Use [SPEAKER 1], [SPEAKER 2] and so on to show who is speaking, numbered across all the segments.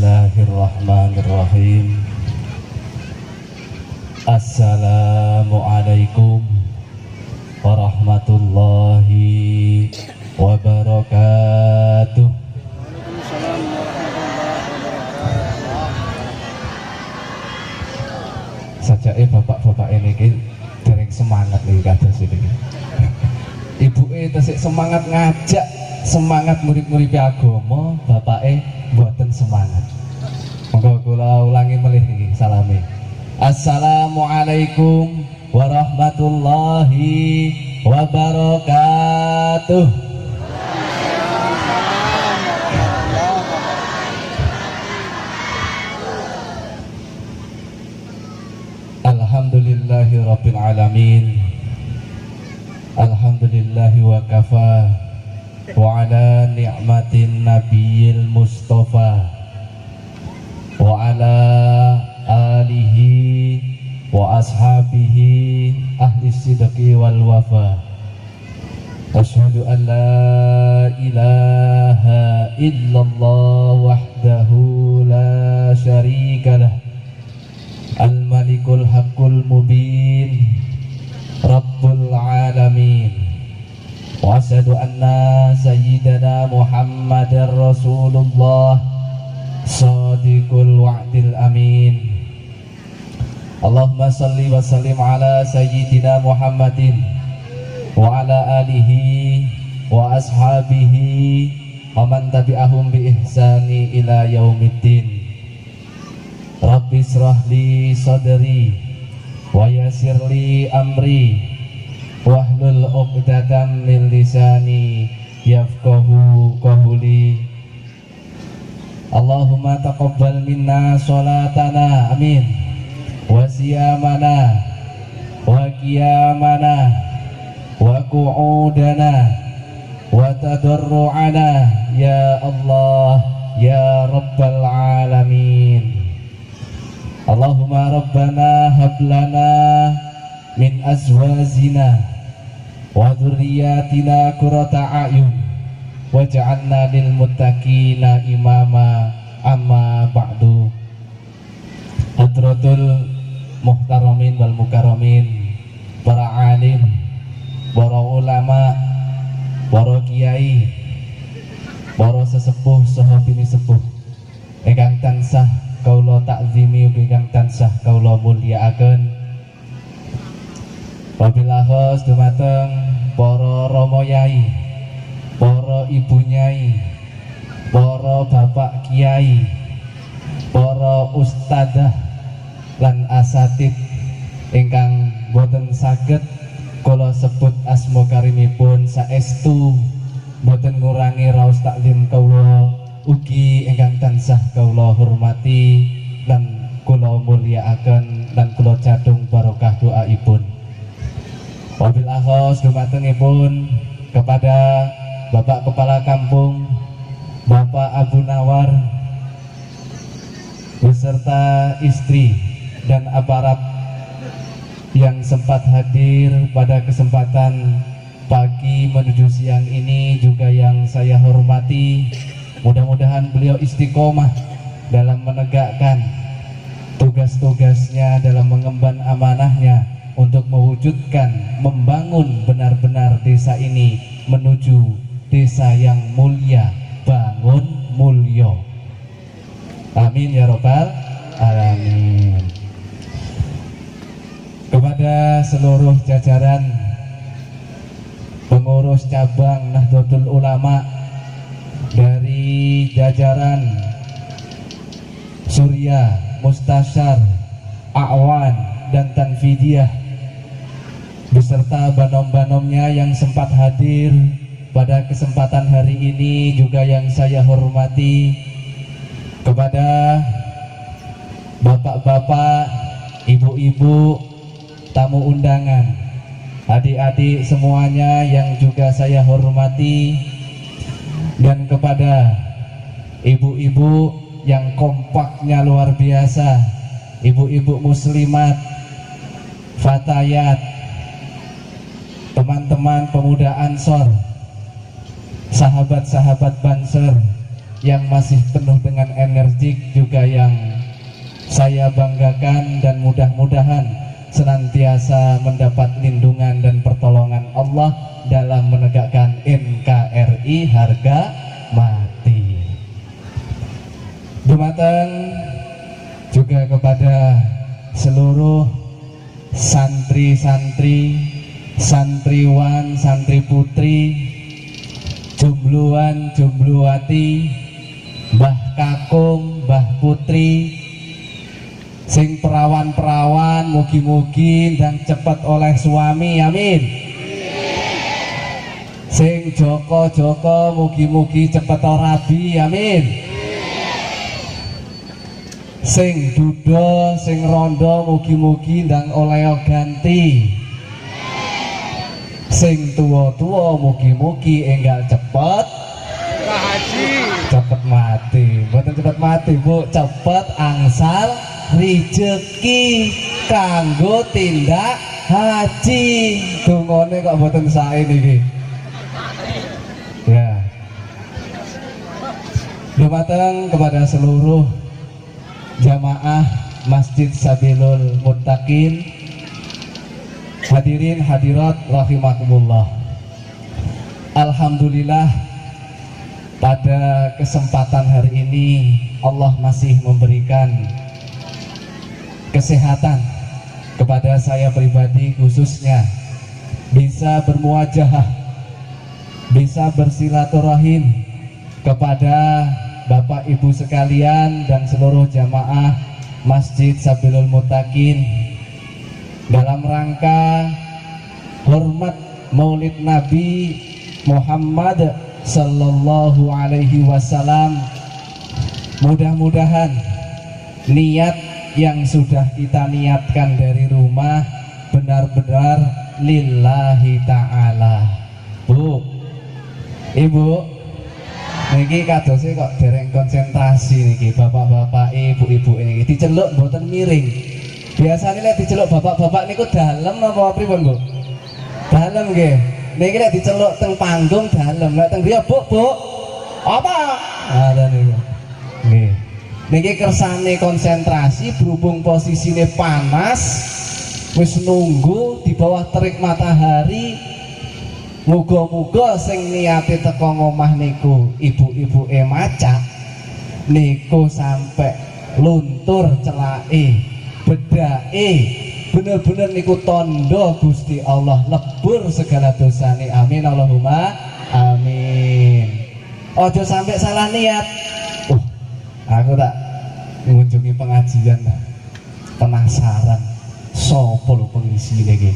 [SPEAKER 1] Bismillahirrahmanirrahim. Assalamualaikum warahmatullahi wabarakatuh. Sajake bapak-bapak ini dereng semangat nih kados iki. Ibuke tesih semangat ngajak, semangat murid-murid agama, bapake mboten semangat. Monggo kula ulangi melih iki salame. Assalamualaikum warahmatullahi wabarakatuh. Alhamdulillahi rabbil alamin. Alhamdulillahi wa kafa wa ala ni'matin nabiyil mustafa wa ala alihi wa ashabihi ahli sidqi wal wafa. Asyhadu an la ilaha illallah wahdahu la syarika lah, al-malikul haqqul mubin, rabbul alamin. Wa asyhadu anna sayyidana Muhammadar Rasulullah, shadiqul wa'dil amin. Allahumma salli wa sallim ala sayyidina Muhammadin wa ala alihi wa ashabihi wa man tabi'ahum bi ihsani ila yaumiddin. Rabbi israh li sadri wa yassir li amri wahlul 'uqdatam min lisani yafqahu qawli. Allahumma taqabbal minna salatana, amin, wa siyamana wa qiyamana wa qu'udana wa tadarru'ana ya Allah ya rabbal alamin. Allahumma rabbana hablana min azwajina wa dhurriyyatina qurrata a'yun waj'alna lil muttaqina imama. Amma ba'du. Hadratul muhtaramin wal mukarramin, para alim, para ulama, para kiai, para sesepuh saha bini sepuh ingkang tansah kaula takzimi ingkang tansah kaula mulyakaken. Wabillahi dumateng para rama yai, para ibu nyai, para bapak kiai, para ustadzah lan asatid ingkang boten saged kula sebut asma karimipun, saestu boten ngurangi raos taklim kaula ugi ingkang tansah kaula hormati lan kula mulyakaken lan kula cadung barokah doaipun. Wabil akhos dumatengipun kepada Bapak Kepala Kampung, Bapak Abu Nawar beserta istri dan aparat yang sempat hadir pada kesempatan pagi menuju siang ini juga yang saya hormati. Mudah-mudahan beliau istiqomah dalam menegakkan tugas-tugasnya, dalam mengemban amanahnya untuk mewujudkan, membangun benar-benar desa ini menuju desa yang mulia, bangun mulyo. Amin ya robbal alamin. Kepada seluruh jajaran pengurus cabang Nahdlatul Ulama dari jajaran Surya, Mustasyar, A'wan dan Tanfidiyah beserta banom-banomnya yang sempat hadir pada kesempatan hari ini, juga yang saya hormati. Kepada bapak-bapak, ibu-ibu, tamu undangan, adik-adik semuanya yang juga saya hormati, dan kepada ibu-ibu yang kompaknya luar biasa, ibu-ibu muslimat, fatayat, teman-teman pemuda Ansor, sahabat-sahabat Banser yang masih penuh dengan energik juga yang saya banggakan, dan mudah-mudahan senantiasa mendapat lindungan dan pertolongan Allah dalam menegakkan NKRI harga mati. Dumateng juga kepada seluruh santri-santri, santriwan, santri putri, jombloan, jombloati, Mbah Kakung, Mbah Putri, sing perawan-perawan, mugi-mugi dan cepat oleh suami, amin. Sing joko-joko, mugi-mugi cepat rabi, amin. Sing duda, sing rondo, mugi-mugi dan oleh ganti. Sing tua-tua, mugi-mugi enggal cepet haji, cepet mati. Bukan cepet mati, Bu, cepet angsal rezeki kanggo tindak haji. Dungane kok mboten sae niki. Ya. Dumateng kepada seluruh jamaah Masjid Sabilul Muttaqin, hadirin hadirat rahimakumullah. Alhamdulillah, pada kesempatan hari ini Allah masih memberikan kesehatan kepada saya pribadi, khususnya bisa bermuajahah, bisa bersilaturahim kepada Bapak Ibu sekalian dan seluruh jamaah Masjid Sabilul Muttaqin dalam rangka hormat Maulid Nabi Muhammad Sallallahu Alaihi Wasallam. Mudah-mudahan niat yang sudah kita niatkan dari rumah benar-benar lillahi ta'ala. Bu, Ibu, niki kadose kok dereng konsentrasi niki, bapak-bapak, ibu-ibu niki diceluk mboten miring. Biasane lek diceluk bapak-bapak niku dalem apa pripun, Bu? Dalem nggih. Niki lek diceluk teng panggung dalem, lek teng griya, Bu, apa? Ada niku. Nggih. Niki kersane konsentrasi berhubung posisine panas, wis nunggu di bawah terik matahari. Muga-muga sing niate teko ngomah niku ibu-ibu maca niku sampai luntur celake, bedake, bener-bener niku tondo Gusti Allah lebur segala dosane, amin Allahumma amin. Ojo sampai salah niat. Aku tak mengunjungi pengajian lah, penasaran sopo lho pengisi lagi.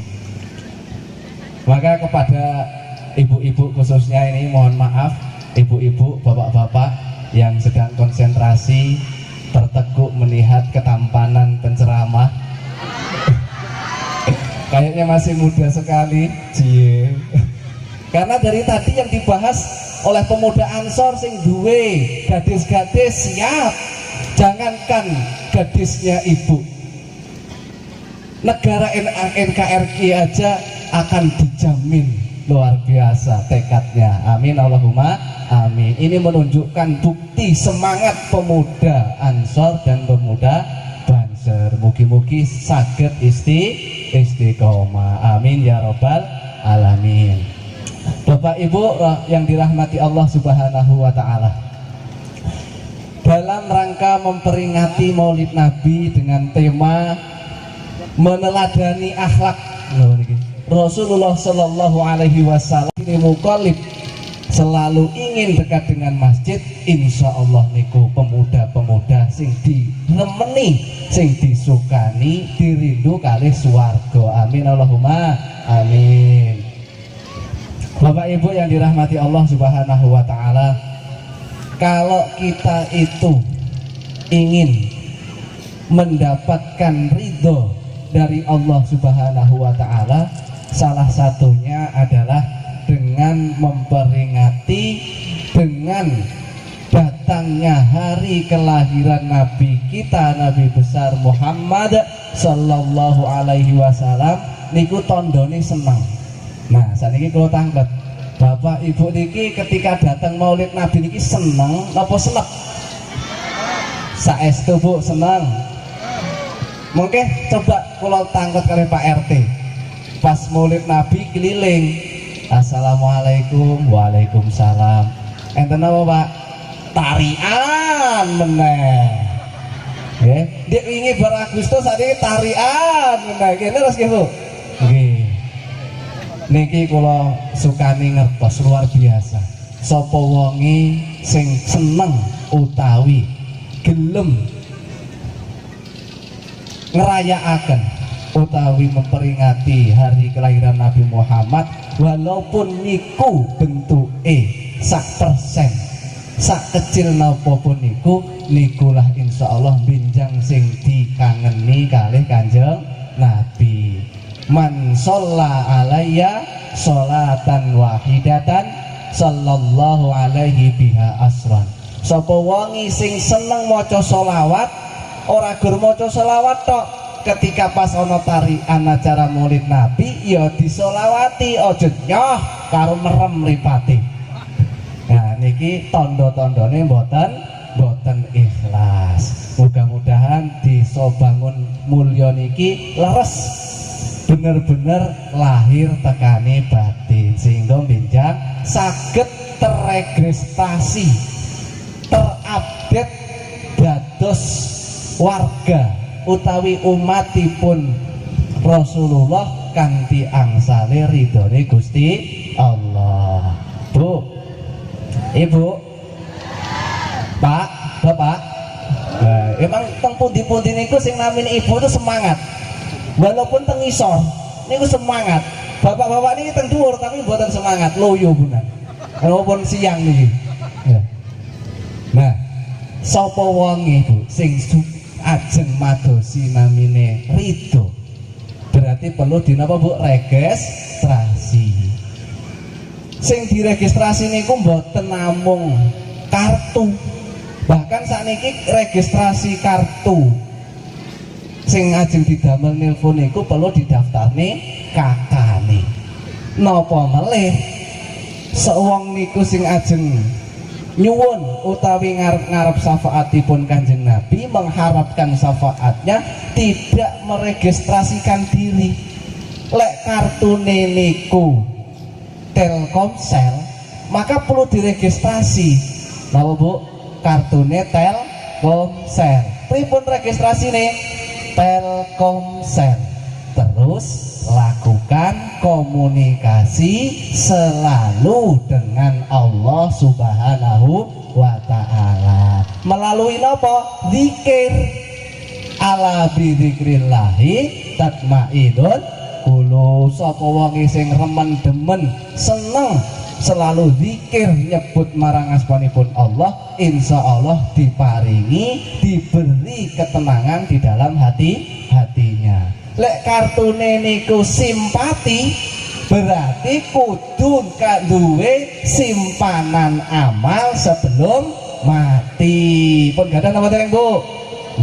[SPEAKER 1] Maka kepada ibu-ibu khususnya ini mohon maaf, ibu-ibu, bapak-bapak yang sedang konsentrasi terteguk melihat ketampanan penceramah. Kayaknya masih muda sekali, cie. Karena dari tadi yang dibahas oleh pemuda Ansor sing duwe gadis-gadis siap, jangankan gadisnya ibu, negara NKRI aja akan dijamin. Luar biasa tekadnya, amin Allahumma amin. Ini menunjukkan bukti semangat pemuda Ansor dan pemuda Banser. Mugi-mugi saged istiqomah, amin ya robbal alamin. Bapak Ibu yang dirahmati Allah Subhanahu wa Ta'ala, dalam rangka memperingati Maulid Nabi dengan tema meneladani akhlak Rasulullah Shallallahu Alaihi Wasallam, ini mukolib selalu ingin dekat dengan masjid. Insya Allah niku pemuda-pemuda sing diremeni, sing disukani, dirindu kali swarga, amin Allahumma amin. Bapak Ibu yang dirahmati Allah Subhanahu wa Ta'ala, kalau kita itu ingin mendapatkan ridho dari Allah Subhanahu wa Ta'ala, salah satunya adalah dengan memperingati dengan datangnya hari kelahiran Nabi kita, Nabi besar Muhammad Sallallahu Alaihi Wasallam. Niku tondone senang. Nah, saat ini kalau tangkap Bapak Ibu niki ketika datang Maulid Nabi niki seneng apa senep? Saestu Bu, seneng. Mungkin coba kula tangkut kali Pak RT. Pas Maulid Nabi keliling. Assalamualaikum, waalaikumsalam. Enten apa Pak? Tarian meneh. Nggih, dik wingi bar Agustus sakniki tarian meneh. Kene terus nggih Bu. Nggih. Niki kula sukani ngertos luar biasa. Sapa wonge sing seneng utawi gelem ngerayakaken utawi memperingati hari kelahiran Nabi Muhammad, walaupun niku bentuke sak persen, sak kecil napa pun niku, nikulah insyaallah binjang sing dikangeni kalih Kanjeng Nabi. Man sholla alayya sholatan wahidatan sallallahu alaihi biha asran. Sapa wonge sing seneng maca sholawat, ora gur maca sholawat tok, ketika pas ana tarian acara Maulid Nabi ya disolawati, aja nyoh karo merem mripate. Nah niki tanda-tandane mboten ikhlas. Mudah-mudahan bisa bangun mulya niki leres, bener-bener lahir tekani batin, sehingga benjang saged terregistrasi, terupdate dados warga utawi umatipun Rasulullah kanthi angsale ridhone Gusti Allah. Bu, Ibu, Pak, Bapak, emang teng pundi-pundi niku sing namine ibu itu semangat. Walaupun teng isor niku semangat. Bapak-bapak niki teng dhuwur tapi mboten semangat, loyo bunan. Walaupun siang niki. Ya. Nah, sapa wonge Bu sing ajeng madosi namine ridho, berarti perlu dinapa Bu? Registrasi. Sing diregistrasi niku mboten namung kartu. Bahkan sakniki registrasi kartu sing ajeng didamel nelpon niku perlu didaftarne kakane. Napa melih sewong niku sing ajeng nyuwun utawi ngarep syafaatipun Kanjeng Nabi, mengharapkan syafaatnya, tidak meregistrasikan diri. Lek kartune niku Telkomsel, maka perlu diregistrasi. Napa Bu? Kartune Telkomsel. Pripun registrasine? Telkomsel. Terus lakukan komunikasi selalu dengan Allah Subhanahu wa ta'ala melalui apa? Zikir. Ala bidzikrillahi tatmaidun qulub. Sapa wong sing remen demen seneng selalu zikir nyebut marang asmanipun Allah, insya Allah diparingi, diberi ketenangan di dalam hatinya. Lek kartune niku simpati, berarti kudu duwe simpanan amal sebelum mati. Pun gadah nama dereng Bu.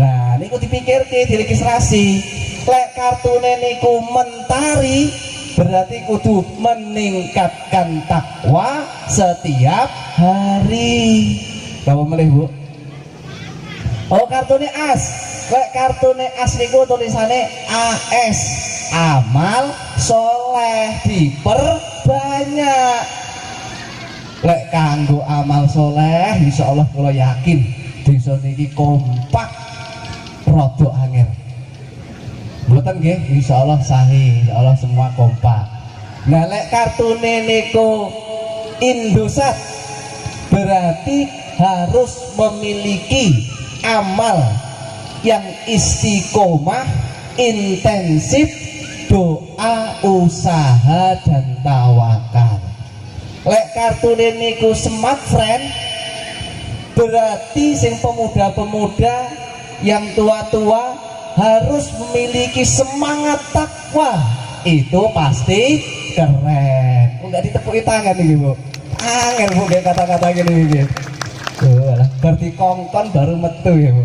[SPEAKER 1] Nah niku dipikirke, diregistrasi. Lek kartune niku mentari, berarti kudu meningkatkan takwa setiap hari. Bawa melih Bu. Oh kartune as. Lek kartune as niku tulisane AS, amal soleh diperbanyak. Lek kanggo amal soleh, insya Allah kalau yakin desa niki kompak, rodok angel. Mboten nggih, insya Allah sahih, insya Allah semua kompak. Nah lek kartune niku Indosat, berarti harus memiliki amal yang istiqomah, intensif, doa, usaha dan tawakal. Lek kartune niku smartfriend, berarti sing pemuda-pemuda yang tua-tua harus memiliki semangat takwa. Itu pasti keren. Enggak ditepuk tangan nih Bu. Angel Bu kata-kata gini gitu. Berarti kongkon baru metu ya Bu.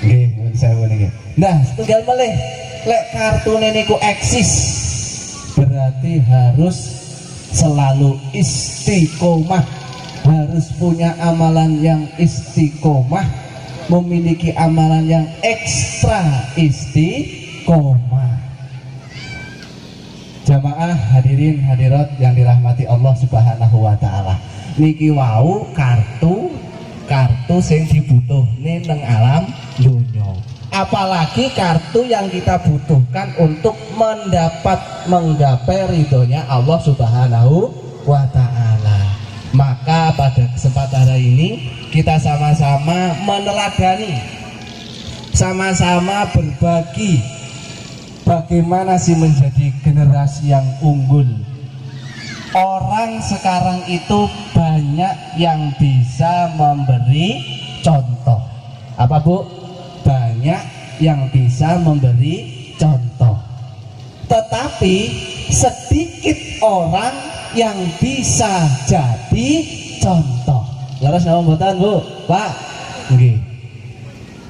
[SPEAKER 1] Nggih, saya niki. Nah, setunggal melih lek kartune niku eksis, berarti harus selalu istiqomah, harus punya amalan yang istiqomah, memiliki amalan yang ekstra istiqomah. Jamaah hadirin hadirat yang dirahmati Allah Subhanahu wa taala. Niki wau kartu sing dibutuhne neng alam dunya. Apalagi kartu yang kita butuhkan untuk menggapai ridhonya Allah Subhanahu wa taala. Maka pada kesempatan hari ini kita sama-sama meneladani, sama-sama berbagi bagaimana sih menjadi generasi yang unggul. Orang sekarang itu banyak yang bisa memberi contoh. Apa Bu? Banyak yang bisa memberi contoh. Tetapi sedikit orang yang bisa jadi contoh. Laras nama mboten Bu? Pak? Nggih.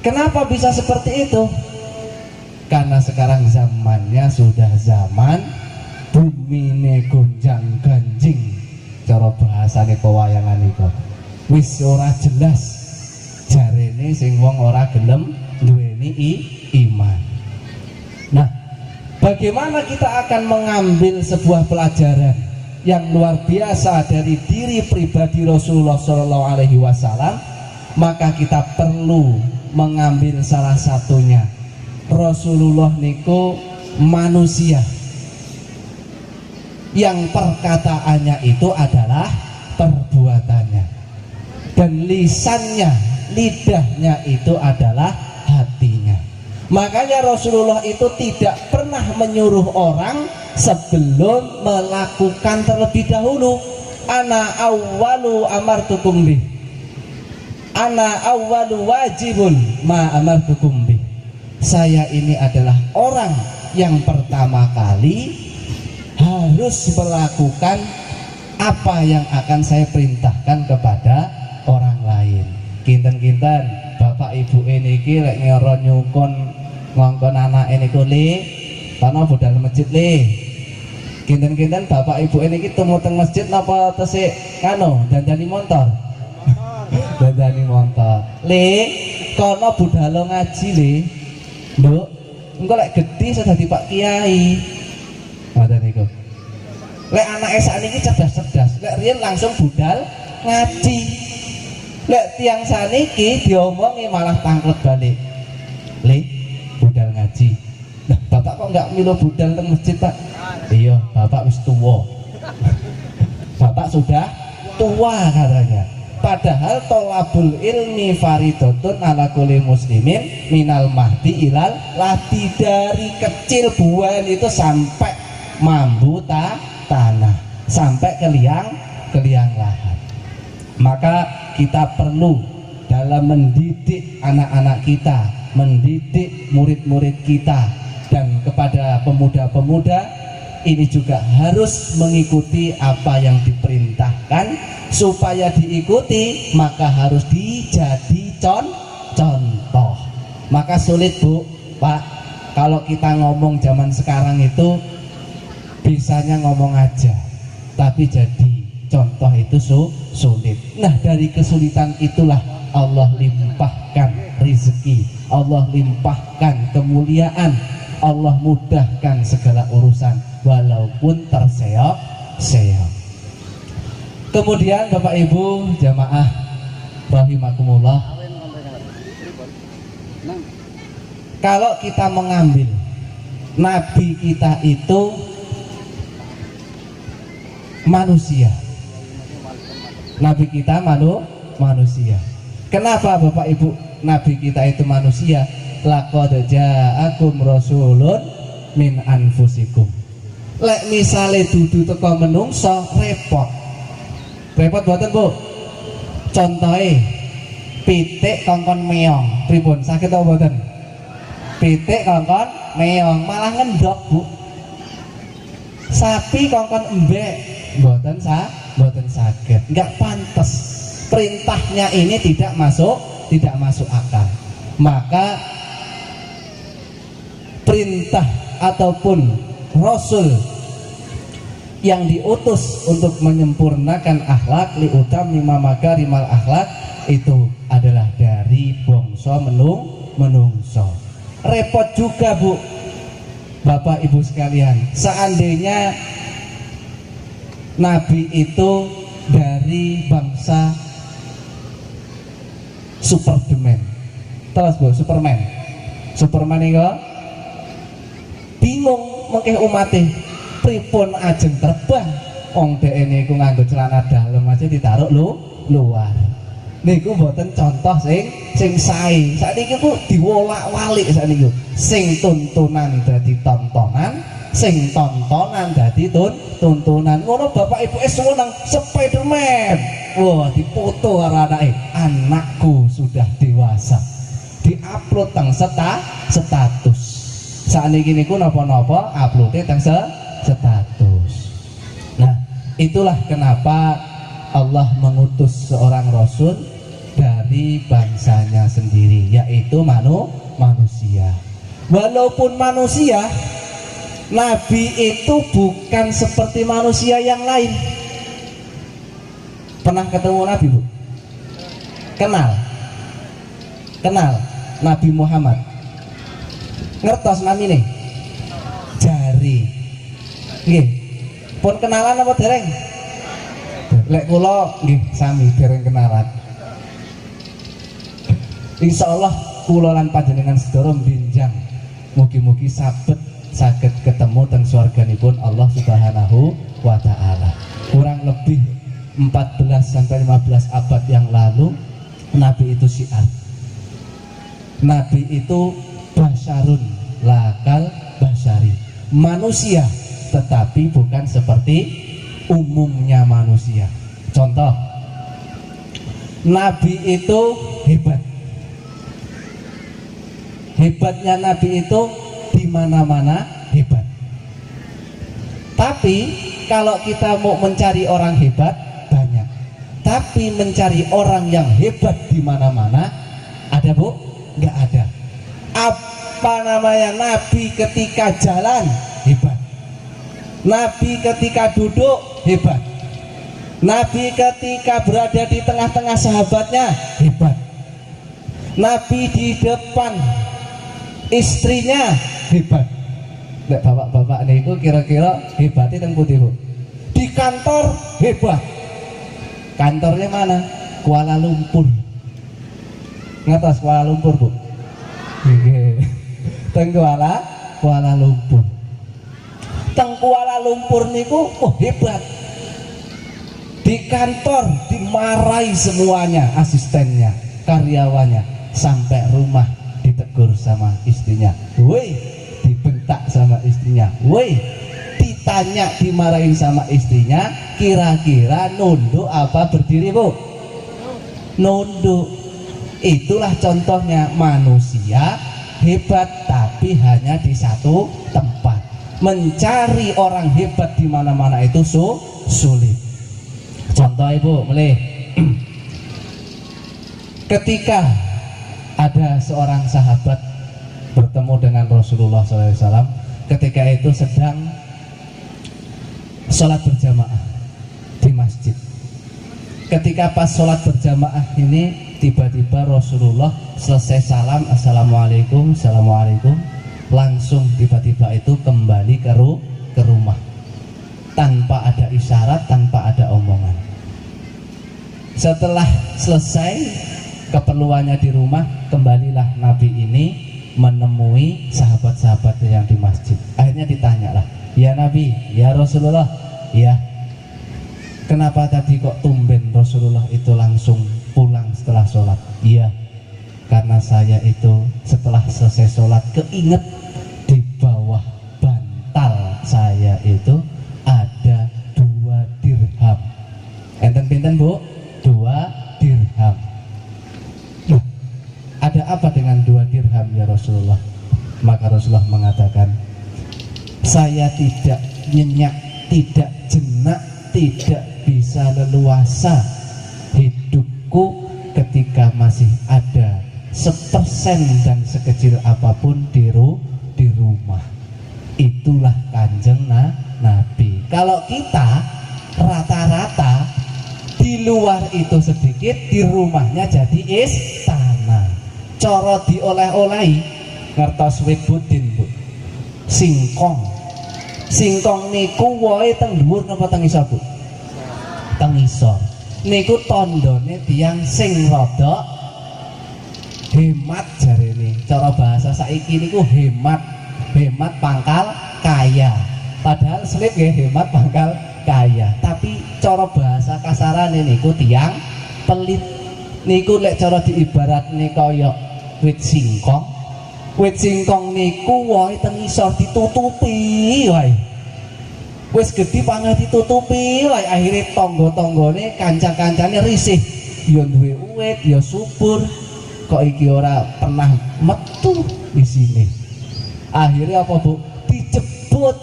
[SPEAKER 1] Kenapa bisa seperti itu? Karena sekarang zamannya sudah zaman bumine gonjang ganjing, cara bahasane pewayangan itu wis ora jelas, jarene sing wong ora gelem duweni iman. Nah, bagaimana kita akan mengambil sebuah pelajaran yang luar biasa dari diri pribadi Rasulullah SAW? Maka kita perlu mengambil salah satunya. Rasulullah niku manusia yang perkataannya itu adalah perbuatannya, dan lisannya, lidahnya itu adalah hatinya. Makanya Rasulullah itu tidak pernah menyuruh orang sebelum melakukan terlebih dahulu. Ana awwalu amartukum bih, ana awwalu wajibun ma amartukum bih. Saya ini adalah orang yang pertama kali harus melakukan apa yang akan saya perintahkan kepada orang lain. Kinten-kinten bapak ibu ini lek ngeron nyukon ngongkon anak ini le karena budal masjid le. Kinten-kinten bapak ibu ini temu teng masjid napa tesik kano dandani motor. Dandani motor le kono budal ngaji le. Nduk, engko lek gedhi sudah di Pak Kiai. Ngoten niku. Lek anake sakniki cerdas-cerdas, lek riyen langsung budal ngaji. Lek tiang saniki diomongi malah tangklet balik. Le, budal ngaji. Nah, Bapak kok enggak milu budal teng masjid, Pak? Iya, Bapak wis tuwa. Bapak sudah tua katanya. Padahal tolabul ilmi faridatun ala kulli muslimin minal mahdi ilal lati, dari kecil buahan itu sampai mambu tanah, sampai ke liang lahat. Maka kita perlu dalam mendidik anak-anak kita, mendidik murid-murid kita, dan kepada pemuda-pemuda ini juga harus mengikuti apa yang diperintahkan. Supaya diikuti maka harus dijadi contoh. Maka sulit Bu, Pak, kalau kita ngomong zaman sekarang itu bisanya ngomong aja, tapi jadi contoh itu sulit. Nah, dari kesulitan itulah Allah limpahkan rezeki, Allah limpahkan kemuliaan, Allah mudahkan segala urusan walaupun terseok-seok. Kemudian Bapak Ibu jamaah rahimakumullah, kalau kita mengambil Nabi kita itu manusia, Nabi kita manusia. Kenapa Bapak Ibu Nabi kita itu manusia? Laqad ja'akum rasulun min anfusikum. Lek misale dudu teko menungso repot buatan Bu. Contohnya pitik kongkon meong pripun, sakit atau buatan? Pitik kongkon meong malah ngendok Bu. Sapi kongkon embek buatan sakit, nggak pantas. Perintahnya ini tidak masuk akal. Maka perintah ataupun Rasul yang diutus untuk menyempurnakan akhlak liutamima makarimal akhlak itu adalah dari bangsa menungso. Repot juga Bu, Bapak Ibu sekalian, seandainya Nabi itu dari bangsa Superman, terus Bu, Superman itu bingung mengke umate pripun ajeng terbang, wong dekne iku nganggo celana dalem aja ditaruh luar. Niku mboten contoh sing sae. Sakniki ku diwolak-walik sakniki. Sing tuntunan dadi tontonan, sing tontonan dadi tuntunan. Ngono bapak ibu seneng Spiderman. Wah, dipoto karo anake. Anakku sudah dewasa. Diupload teng status. Sakniki niku napa-napa upload teng status. Nah, itulah kenapa Allah mengutus seorang rasul dari bangsanya sendiri, yaitu manusia. Walaupun manusia, Nabi itu bukan seperti manusia yang lain. Pernah ketemu Nabi Bu? Kenal Nabi Muhammad. Ngertos namine? Jari. Nggih. Pun kenalan apa dereng? Lek kula nggih sami dereng kenalan. Insyaallah kula lan panjenengan sedaya benjang mugi-mugi saged ketemu teng swarganipun Allah Subhanahu wa taala. Kurang lebih 14 sampai 15 abad yang lalu Nabi itu syiar. Nabi itu basyarun lakal basyari. Manusia tetapi bukan seperti umumnya manusia. Contoh, Nabi itu hebat. Hebatnya Nabi itu di mana-mana hebat. Tapi kalau kita mau mencari orang hebat banyak. Tapi mencari orang yang hebat di mana-mana ada Bu? Nggak ada. Apa namanya? Nabi ketika jalan hebat. Nabi ketika duduk hebat. Nabi ketika berada di tengah-tengah sahabatnya hebat. Nabi di depan istrinya hebat. Nek bapak-bapak niku kira-kira hebatnya teng pundi Bu? Di kantor hebat. Kantornya mana? Kuala Lumpur. Ngertos Kuala Lumpur Bu? Nggih. Teng Kuala Lumpur. Teng Kuala Lumpur niku hebat. Di kantor dimarahi semuanya, asistennya, karyawannya, sampai rumah ditegur sama istrinya. Woi, dibentak sama istrinya. Woi, ditanya, dimarahin sama istrinya, kira-kira nunduk apa berdiri Bu? Nunduk. Itulah contohnya manusia hebat tapi hanya di satu tempat. Mencari orang hebat di mana-mana itu sulit. Contoh Ibu, melih. Ketika ada seorang sahabat bertemu dengan Rasulullah SAW, ketika itu sedang sholat berjamaah di masjid. Ketika pas sholat berjamaah ini, tiba-tiba Rasulullah selesai salam, assalamualaikum, assalamualaikum, langsung tiba-tiba itu kembali ke rumah tanpa ada isyarat, tanpa ada omongan. Setelah selesai keperluannya di rumah, kembalilah Nabi ini menemui sahabat-sahabat yang di masjid. Akhirnya ditanyalah, ya Nabi, ya Rasulullah, ya kenapa tadi kok tumben Rasulullah itu langsung pulang setelah sholat? Iya, karena saya itu setelah selesai sholat keinget di bawah bantal saya itu ada 2 dirham. Enten pinten Bu? 2 dirham. Loh, ada apa dengan 2 dirham ya Rasulullah? Maka Rasulullah mengatakan, saya tidak nyenyak, tidak jenak, tidak bisa leluasa hidupku ketika masih ada 1% dan sekecil apapun di rumah. Itulah kanjeng Nabi. Kalau kita rata-rata di luar itu sedikit, di rumahnya jadi istana. Coro dioleh-olehi ngertos wit budin, Bu. Singkong. Singkong niku wohe teng dhuwur napa teng isor, Bu? Teng isor. Niku tandane tiyang sing rada hemat jarene. Cara bahasa saiki niku hemat. Hemat pangkal kaya. Padahal slip nggih hemat pangkal kaya. Tapi cara bahasa kasarane niku tiyang pelit. Niku lek cara diibaratne kaya wit singkong. Wit singkong niku wohe teng isor ditutupi wae. Wis gedhi pangeh ditutupi wae, akhire tangga-tanggane kanca-kancane risih. Ya duwe uwit, ya subur. Kok iki ora pernah metu isine. Akhirnya apa, Bu? Dijebut.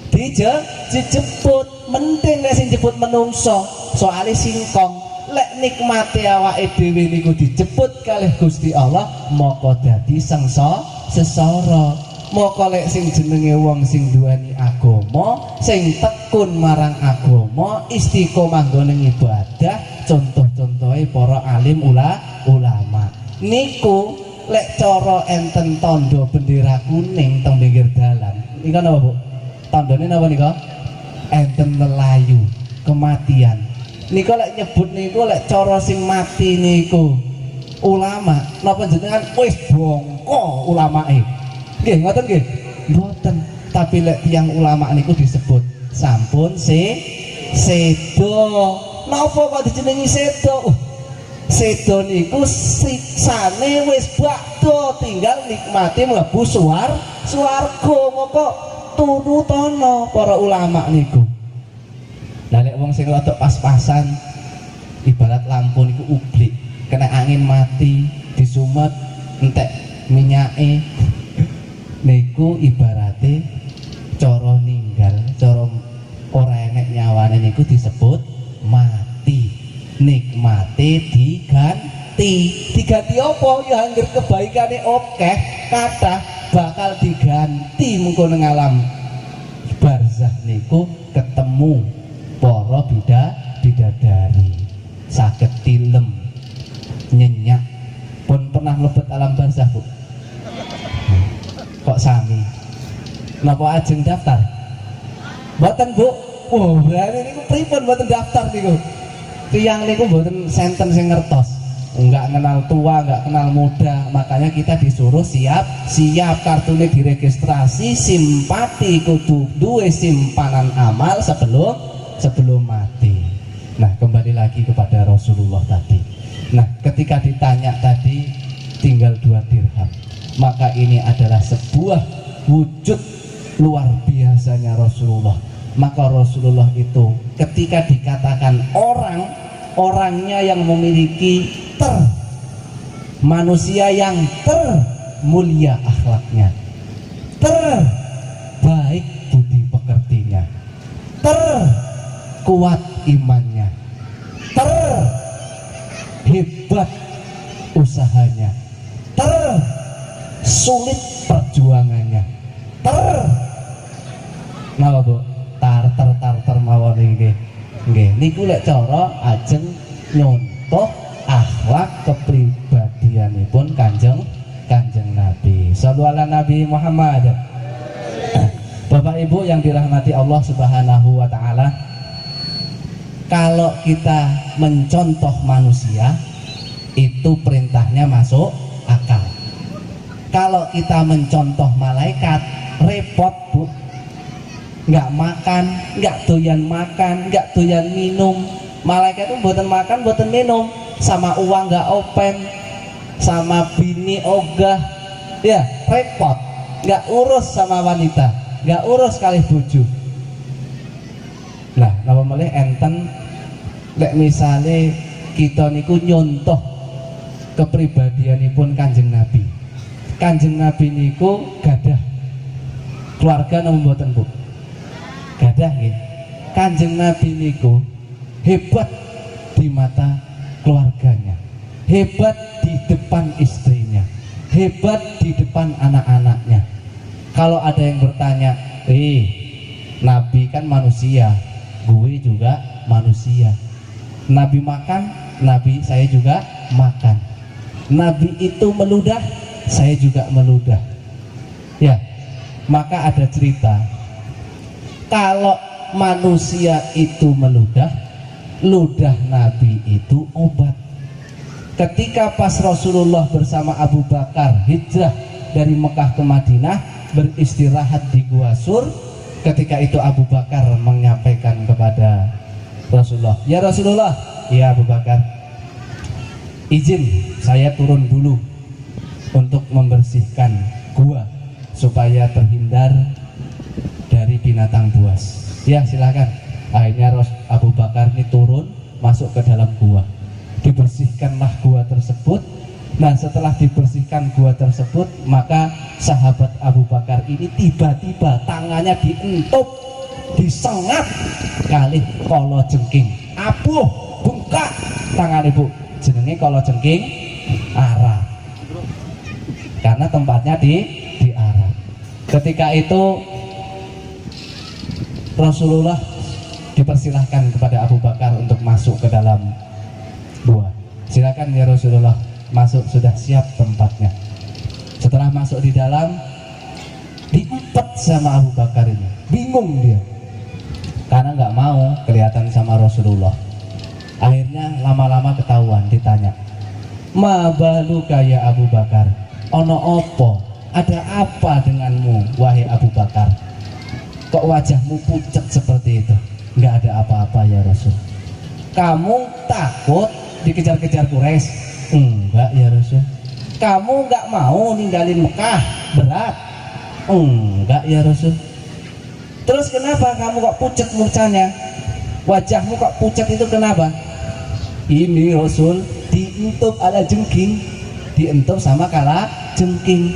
[SPEAKER 1] Dijebut. Mending nek sing jebut menungso, soalé singkong. Lek nikmati awake dhewe niku dijebut kalih Gusti Allah, maka dadi sesara. Maka lek sing jenenge wong sing duweni agama, sing tekun marang agama, istiqomah nggone ibadah, contoh-contohe para alim ulama. Niku lek cara enten tandha bendera kuning teng pinggir dalan. Niku napa, Bu? Tandane napa nika? Enten lelayu, kematian. Niku lek nyebut niku lek cara sing mati niku ulama, napa jenengan wis bongko ulamane? Nggih, ngoten nggih. Mboten. Tapi lek tiyang ulama niku disebut sampun sedo. Napa kok dijenengi sedo? Sedo niku siksane wis bakdo, tinggal nikmati mlebu swarga. Moko turutono para ulama niku. Lah nek wong sing rada pas-pasan ibarat lampu niku ublik, kena angin mati, disumet entek minyake. Niku ibarate cara ninggal, cara ora enek nyawane niku disebut mati. Nikmate diganti apa? Ya anggere kebaikane akeh, kathah bakal diganti mengko ning alam barzah niku ketemu para bidadari saged tilem nyenyak. Pun pernah mlebet alam barzah, Bu? Kok sami? Napa ajeng daftar? Mboten, Bu. Oh, berarti niku pripun mboten daftar niku? Tiyang niku mboten senten sing ngertos. Enggak kenal tua, enggak kenal muda, makanya kita disuruh siap kartune diregistrasi, simpati kudu duwe simpanan amal sebelum mati. Nah, kembali lagi kepada Rasulullah tadi. Nah, ketika ditanya tadi tinggal 2 dirham, maka ini adalah sebuah wujud luar biasanya Rasulullah. Maka Rasulullah itu ketika dikatakan orangnya yang memiliki manusia yang termulia akhlaknya, terbaik budi pekertinya, terkuat imannya, terhebat usahanya, tersulit perjuangannya, napa, Bu? Tartar mawon iki. Nggih, niku lek cara ajeng nyontoh akhlak kepribadianipun Kanjeng Nabi. Shallallahu ala Nabi Muhammad. Bapak Ibu yang dirahmati Allah Subhanahu wa taala, kalau kita mencontoh manusia itu perintahnya masuk akal. Kalau kita mencontoh malaikat repot, Bu. Nggak makan, nggak doyan makan, nggak doyan minum. Malaikat itu mboten makan, mboten minum, sama uang nggak open, sama bini ogah, ya repot. Nggak urus sama wanita, nggak urus kali bojo. Lah, napa malih enten lek misale kita niku nyontoh kepribadianipun Kanjeng Nabi. Kanjeng Nabi niku gadah keluarga napa mboten, Bu? Gadah nggih. Kanjeng Nabi niku hebat di mata keluarganya, hebat di depan istrinya, hebat di depan anak-anaknya. Kalau ada yang bertanya, Nabi kan manusia, gue juga manusia. Nabi makan, Nabi saya juga makan. Nabi itu meludah, saya juga meludah. Ya, maka ada cerita. Kalau manusia itu meludah, ludah Nabi itu obat. Ketika pas Rasulullah bersama Abu Bakar hijrah dari Mekah ke Madinah, beristirahat di Gua Sur, ketika itu Abu Bakar menyampaikan kepada Rasulullah, ya Rasulullah, ya Abu Bakar, izin saya turun dulu untuk membersihkan gua supaya terhindar dari binatang buas. Ya silakan. Akhirnya Abu Bakar ini turun masuk ke dalam gua, dibersihkanlah gua tersebut. Nah setelah dibersihkan gua tersebut, maka sahabat Abu Bakar ini tiba-tiba tangannya dientup, disengat kali kala jengking, abuh bengkak tangan ibu, jenenge kala jengking arah, karena tempatnya di arah. Ketika itu Rasulullah dipersilahkan kepada Abu Bakar untuk masuk ke dalam gua. Silakan ya Rasulullah, masuk, sudah siap tempatnya. Setelah masuk di dalam, diempet sama Abu Bakar ini, bingung dia karena nggak mau kelihatan sama Rasulullah. Akhirnya lama-lama ketahuan, ditanya, ma baluka ya Abu Bakar, ono opo, ada apa denganmu wahai Abu Bakar, kok wajahmu pucat seperti itu? Nggak ada apa-apa ya Rasul. Kamu takut dikejar-kejar Quraisy? Enggak ya Rasul. Kamu nggak mau ninggalin Mekah, berat? Enggak ya Rasul. Terus kenapa kamu kok pucat mukanya? Wajahmu kok pucat itu kenapa? Ini Rasul dientup ala jengking, dientup sama kala jengking.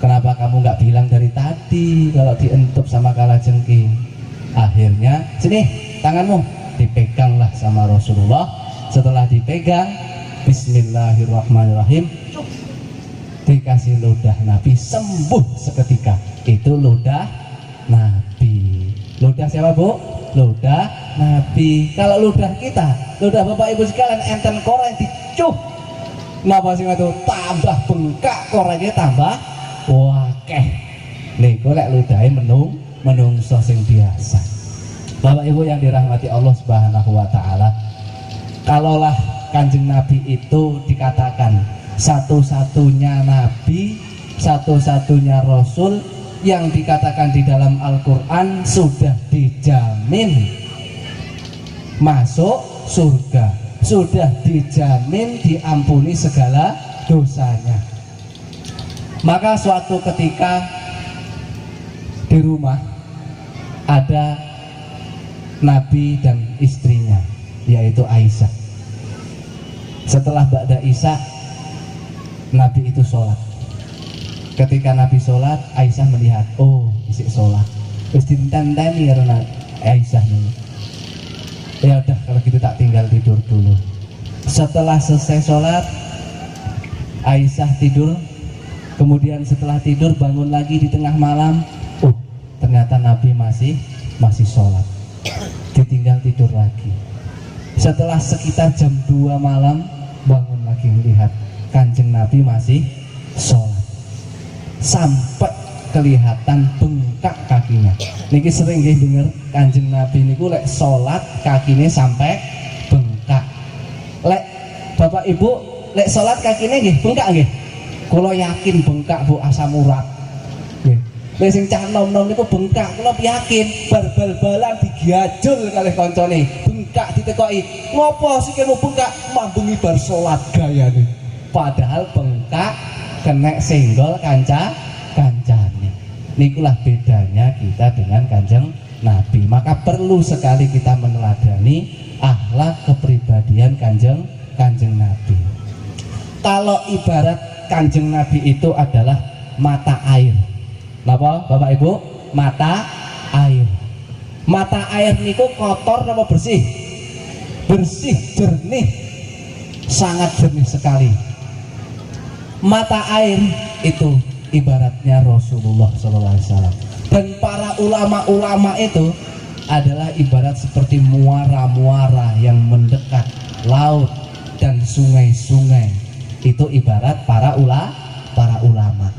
[SPEAKER 1] Kenapa kamu nggak bilang dari tadi kalau dientup sama kala jengking? Akhirnya sini tanganmu, dipeganglah sama Rasulullah. Setelah dipegang, bismillahirrahmanirrahim, dikasih ludah Nabi, sembuh seketika. Itu ludah Nabi. Ludah siapa bu? Ludah Nabi. Kalau ludah kita, ludah bapak ibu sekalian, enten koreng dicuh, napa sih itu tambah bengkak, korengnya tambah wakeh. Nih golek ludahnya menungso sing biasa. Bapak ibu yang dirahmati Allah Subhanahu wa Ta'ala, kalaulah Kanjeng Nabi itu dikatakan satu-satunya Nabi, satu-satunya Rasul yang dikatakan di dalam Al-Quran sudah dijamin masuk surga, sudah dijamin diampuni segala dosanya. Maka suatu ketika di rumah ada Nabi dan istrinya, yaitu Aisyah. Setelah Ba'da Isya, Nabi itu sholat. Ketika Nabi sholat, Aisyah melihat, oh isik sholat, terus ditenteni karena Aisyah nih. Ya udah kalau gitu tak tinggal tidur dulu. Setelah selesai sholat, Aisyah tidur. Kemudian setelah tidur bangun lagi di tengah malam, ternyata Nabi masih sholat. Ditinggal tidur lagi. Setelah sekitar jam 2 malam bangun lagi melihat Kanjeng Nabi masih sholat, sampai kelihatan bengkak kakinya. Niki sering nggih denger Kanjeng Nabi niku lek sholat kakinya sampai bengkak. Lek bapak ibu lek sholat kakinya nggih bengkak nggih? Kula yakin bengkak bu, asam urat. Lek sing cah nom-nom niku bengkak, kula yakin bal-balan digajul kalih kancane, bengkak ditekoki. Ngopo sikilmu bengkak? Mambengi bar sholat gayane. Padahal bengkak kena senggol kancane. Nikulah bedanya kita dengan Kanjeng Nabi. Maka perlu sekali kita meneladani akhlak kepribadian Kanjeng Nabi. Kalau ibarat Kanjeng Nabi itu adalah mata air. Napa Bapak Ibu? Mata air. Mata air niku kotor napa bersih? Bersih, jernih, sangat jernih sekali. Mata air itu ibaratnya Rasulullah SAW. Dan para ulama-ulama itu adalah ibarat seperti muara-muara yang mendekat laut dan sungai-sungai. Itu ibarat para ulama.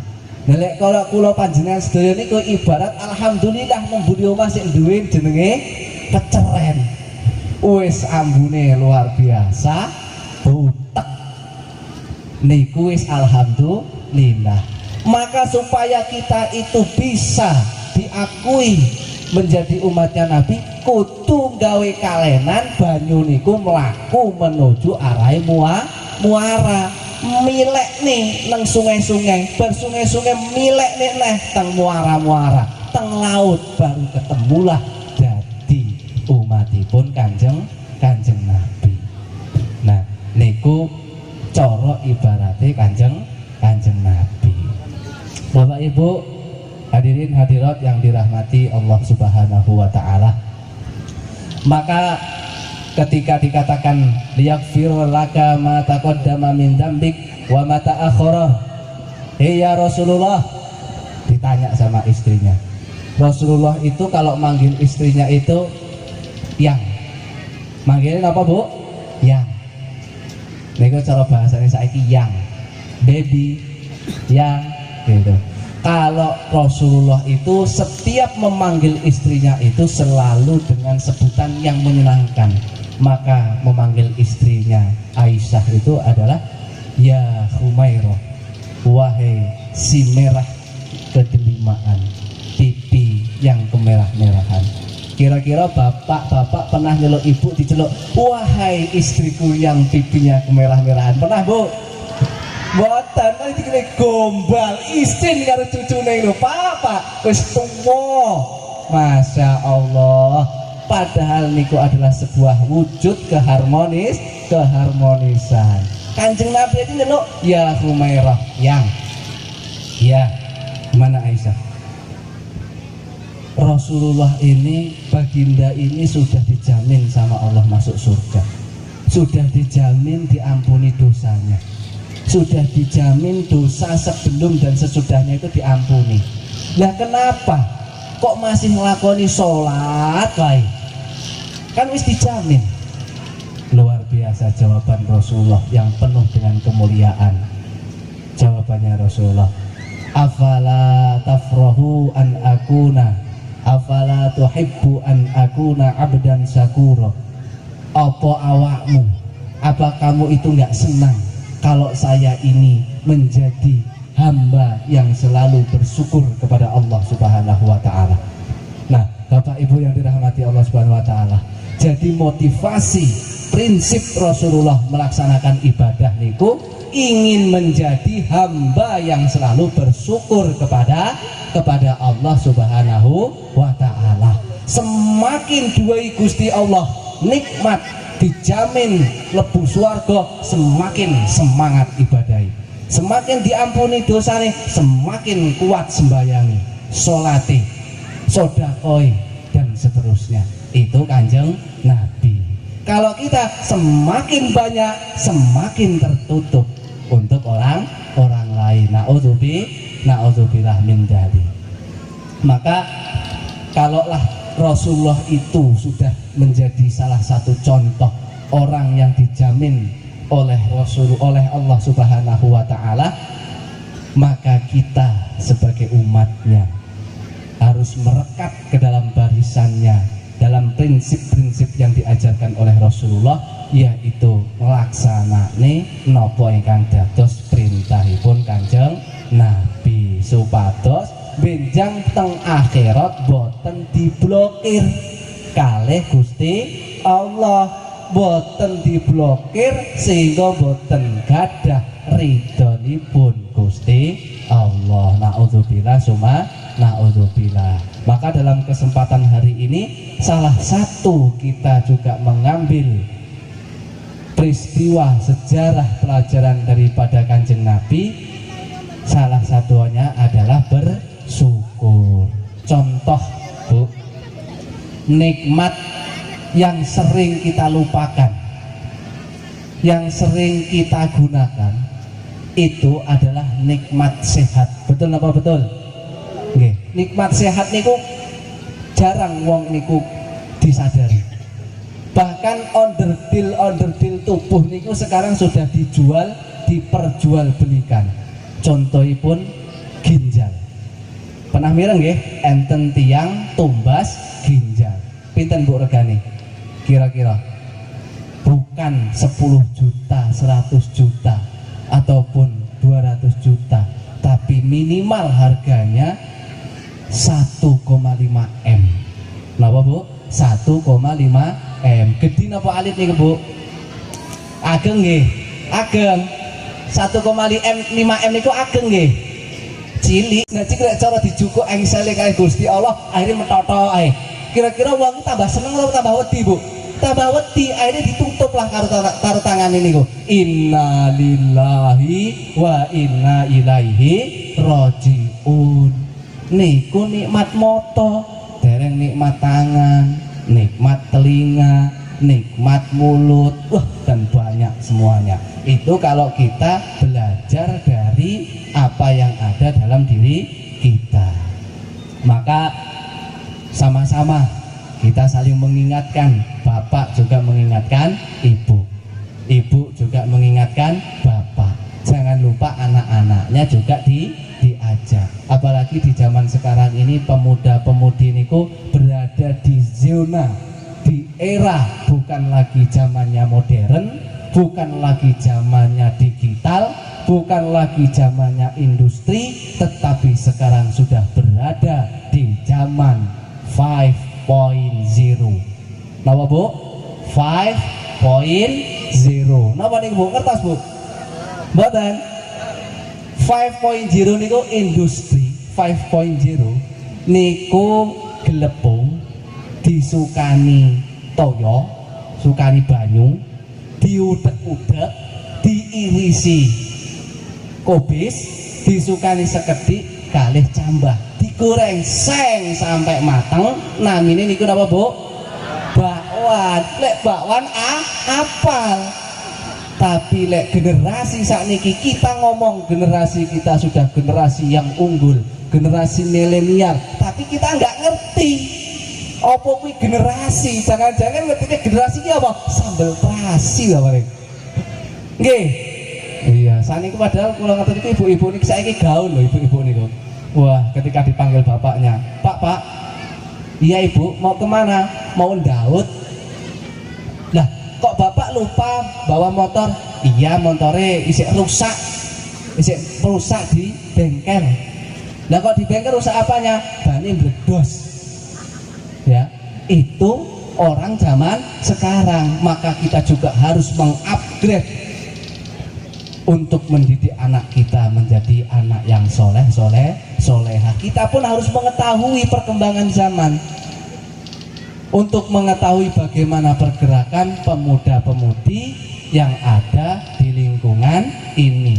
[SPEAKER 1] Nek kalau kula panjenengan sedaya niku ibarat alhamdulillah membudi omah sing duwe jenenge peceren. Wis ambune luar biasa, butek. Niku wis alhamdulillah. Maka supaya kita itu bisa diakui menjadi umatnya Nabi, kudu gawe kalenan banyu niku mlaku menuju arah muara. Milek nih nang sungai-sungai, bersungai-sungai milek nih neh teng muara-muara, teng laut, baru ketemulah jadi umatipun kanjeng Nabi. Nah niku coro ibarate kanjeng Nabi. Bapak Ibu hadirin hadirat yang dirahmati Allah Subhanahu wa taala. Maka ketika dikatakan liyaghfir laka ma taqaddama min dzambik wa ma ta'akhkhara, ya Rasulullah, ditanya sama istrinya. Rasulullah itu kalau manggil istrinya itu yang manggilin apa Bu? Yang. Niku cara bahasanya saiki yang, baby, yang gitu. Kalau Rasulullah itu setiap memanggil istrinya itu selalu dengan sebutan yang menyenangkan. Maka memanggil istrinya Aisyah itu adalah ya Humairah, wahai si merah kedelimaan, pipi yang kemerah-merahan. Kira-kira bapak-bapak pernah nyeluk ibu diceluk wahai istriku yang pipinya kemerah-merahan? Pernah Bu? Boten, kan dikira gombal isin karo cucune lho, Papa wis tuwa. Masya Allah, padahal niku adalah sebuah wujud keharmonisan. Kanjeng Nabi itu nyeluk ya Humairah, yang ya mana Aisyah. Rasulullah ini, baginda ini sudah dijamin sama Allah masuk surga, sudah dijamin diampuni dosanya, sudah dijamin dosa sebelum dan sesudahnya itu diampuni. Lah kenapa kok masih ngelakoni sholat wae? Kan wis dijamin. Luar biasa jawaban Rasulullah yang penuh dengan kemuliaan. Jawabannya Rasulullah, afala tafrahu an akuna, afala tuhibbu an akuna abdan syakura. Apa awakmu, apa kamu itu nggak senang kalau saya ini menjadi hamba yang selalu bersyukur kepada Allah Subhanahu wa taala? Nah, Bapak Ibu yang dirahmati Allah Subhanahu wa taala, jadi motivasi prinsip Rasulullah melaksanakan ibadah niku ingin menjadi hamba yang selalu bersyukur kepada Allah Subhanahu wa taala. Semakin duwe Gusti Allah nikmat dijamin lebu swarga, semakin semangat ibadahi, semakin diampuni dosane, semakin kuat sembayangi, sholati, sodakoi, dan seterusnya. Itu Kanjeng Nabi. Kalau kita semakin banyak, semakin tertutup untuk orang lain. Na'udzubillah min dzalik. Maka kalaulah Rasulullah itu sudah menjadi salah satu contoh orang yang dijamin oleh Allah Subhanahu wa taala, maka kita sebagai umatnya harus merekat ke dalam barisannya dalam prinsip-prinsip yang diajarkan oleh Rasulullah, yaitu nglaksanane napa ingkang dados perintahipun Kanjeng Nabi supados benjang teng akhirat boten diblokir kalih Gusti Allah, boten diblokir sehingga boten gadah ridhonipun Gusti Allah. Naudzubillah summa naudzubillah. Maka dalam kesempatan hari ini salah satu kita juga mengambil peristiwa sejarah pelajaran daripada Kanjeng Nabi. Salah satunya adalah bersyukur. Contoh Bu, nikmat yang sering kita lupakan, yang sering kita gunakan, itu adalah nikmat sehat. Betul apa betul? Nggih. Nikmat sehat niku jarang wong niku disadari. Bahkan onderdil tubuh niku sekarang sudah dijual, diperjualbelikan. Contohipun ginjal. Pernah mireng nggih enten tiang tumbas ginjal. Pinten Bu regane? Kira-kira bukan 10 juta, 100 juta ataupun 200 juta, tapi minimal harganya 1,5 M. Napa Bu? 1,5 M. Gede napa alit nih Bu? Ageng nggih. Ageng. 1,5 M niku ageng nggih. Cilik. Nah cik lek cara dijukuk engsele kali Gusti Allah akhirnya metoto ae. Kira-kira wong tambah seneng atau tambah wedi Bu? Tambah wedi, akhirnya ditutup lah karo tangan ini kok. Inna lillahi wa inna ilaihi rajiun. Niku nikmat moto, dereng nikmat tangan, nikmat telinga, nikmat mulut, wah dan banyak semuanya. Itu kalau kita belajar dari apa yang ada dalam diri kita. Maka sama-sama kita saling mengingatkan, bapak juga mengingatkan ibu, ibu juga mengingatkan bapak. Jangan lupa anak-anaknya juga diajak. Apalagi di zaman sekarang ini pemuda-pemudi niku berada di zona, di era bukan lagi zamannya modern, bukan lagi zamannya digital, bukan lagi zamannya industri, tetapi sekarang sudah berada di zaman 5.0. Napa Bu? 5.0. Napa nih Bu? Kertas Bu? Mboten. 5.0 niku industri. 5.0 niku gelepung disukani toyo, sukani banyu, diudek-udek, diirisi kobis, disukani sekedhik kalih cambah, digoreng seng sampai mateng. Namine niku napa Bu? Bakwan. Lek bakwan apal. Tapi lek generasi sakniki kita ngomong generasi kita sudah generasi yang unggul, generasi milenial, tapi kita nggak ngerti apa kuwi generasi. Jangan-jangan ngerti generasi iki apa? Sambel terasi lah paling. Nggih. Iya, saniki padahal kula ngaten iki ibu-ibu niki saiki gaul lho ibu-ibu niku. Wah, ketika dipanggil bapaknya, Pak, iya Ibu, mau kemana? Mau Daud. Lah, kok bapak lupa bawa motor? Iya, motornya isik rusak di bengkel. Lah kok di bengkel rusak apanya? Bannya meledos. Ya, itu orang zaman sekarang. Maka kita juga harus mengupgrade untuk mendidik anak kita menjadi anak yang soleha. Kita pun harus mengetahui perkembangan zaman untuk mengetahui bagaimana pergerakan pemuda-pemudi yang ada di lingkungan ini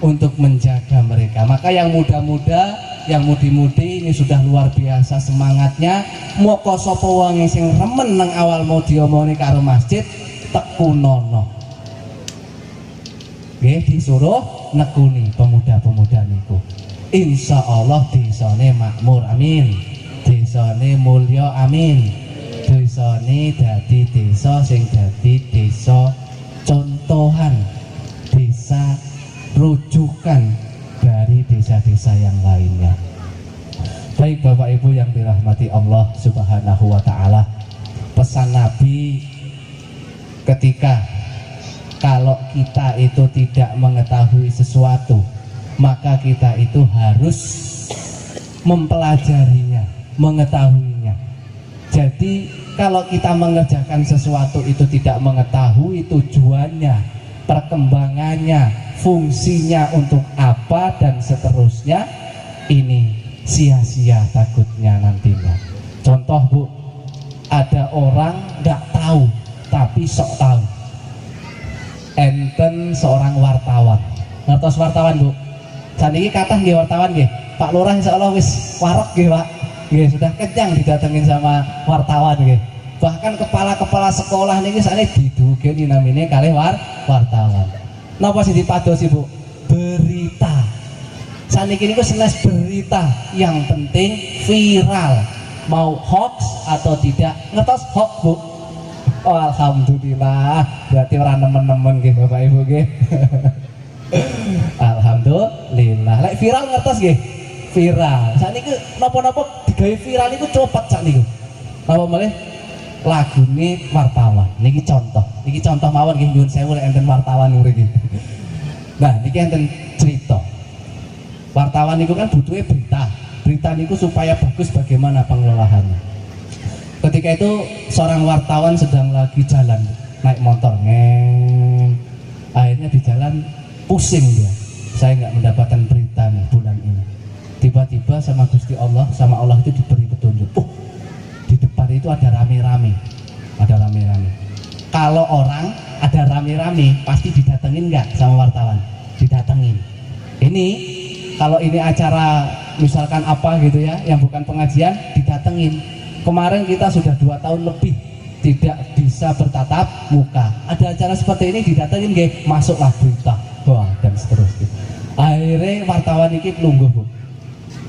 [SPEAKER 1] untuk menjaga mereka. Maka yang muda-muda, yang mudi-mudi ini sudah luar biasa semangatnya. Moko sapa wong sing remen nang awal mau diomongin karo masjid tekunono. Nggih, disuruh nekuni pemuda-pemuda niku. Insya Allah desane makmur, amin. Desane mulya, amin. Desane dadi desa sing dadi desa contohan, desa rujukan dari desa-desa yang lainnya. Baik Bapak Ibu yang dirahmati Allah Subhanahu wa taala. Pesan Nabi ketika kalau kita itu tidak mengetahui sesuatu, maka kita itu harus mempelajarinya, mengetahuinya. Jadi kalau kita mengerjakan sesuatu itu tidak mengetahui tujuannya, perkembangannya, fungsinya untuk apa dan seterusnya, ini sia-sia takutnya nantinya. Contoh Bu, ada orang nggak tahu tapi sok tahu. Enten seorang wartawan, ngertos wartawan Bu? Saniki kathah nggih wartawan nggih. Pak Lurah insyaallah wis warek nggih Pak. Nggih sudah kenyang didatengin sama wartawan nggih. Bahkan kepala-kepala sekolah niki sakniki didugeni namine kalih wartawan. Napa sing dipadosi Bu? Berita. Saniki niku senes berita, yang penting viral. mau hoax atau tidak. Ngertos hoax Bu? Oh alhamdulillah, berarti orang nemen-nemen gitu Bapak Ibu gitu. Alhamdulillah. Lek viral ngertos nggih? Viral. Sakniki napa-napa digawe viral iku cepet sakniku. Napa malih? Lagune wartawan. Niki contoh mawon nggih nyuwun sewu lek enten wartawan mriki. Nah, niki enten cerita. Wartawan niku kan butuhnya berita. Berita niku supaya bagus bagaimana pengelolaannya. Ketika itu seorang wartawan sedang lagi jalan naik motor, akhirnya di jalan pusing dia. Saya nggak mendapatkan berita nih bulan ini. Tiba-tiba sama Gusti Allah, sama Allah itu diberi petunjuk. Di depan itu ada rame-rame. Kalau orang ada rame-rame pasti didatengin nggak sama wartawan? Didatengin. Ini kalau ini acara misalkan apa gitu ya, yang bukan pengajian didatengin. Kemarin kita sudah 2 tahun lebih tidak bisa bertatap muka. Ada acara seperti ini didatengin nggih, masuklah berita. Wah, dan seterusnya. Akhirnya wartawan ini lungguh Bu.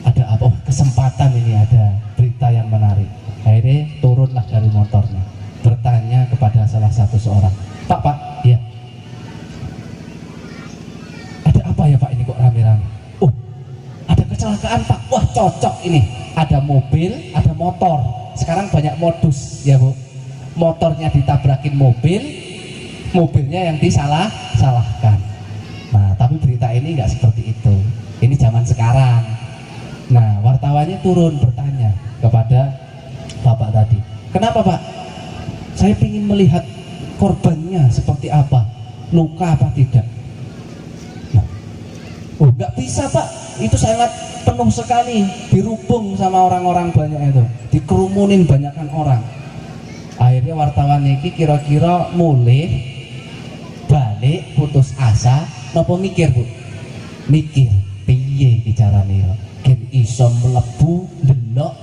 [SPEAKER 1] Ada apa? Oh, kesempatan ini ada berita yang menarik. Akhirnya turunlah dari motornya, bertanya kepada salah satu seorang. Pak, ya. Ada apa ya Pak ini kok rame-rame? Oh, ada kecelakaan Pak. Wah cocok ini. Ada mobil, ada motor. Sekarang banyak modus ya Bu. Motornya ditabrakin mobil, mobilnya yang disalahkan. Nah, tapi berita ini nggak seperti itu. Ini zaman sekarang. Nah, wartawannya turun bertanya kepada Bapak tadi. Kenapa Pak? Saya ingin melihat korbannya seperti apa, luka apa tidak. Nah, oh nggak bisa Pak, itu sangat penuh sekali, dirubung sama orang-orang banyak itu, dikerumunin banyakkan orang. Akhirnya wartawan ini kira-kira mulih balik putus asa, nopo mikir Bu? Mikir, piye bicarane yo? Gen iso mlebu delok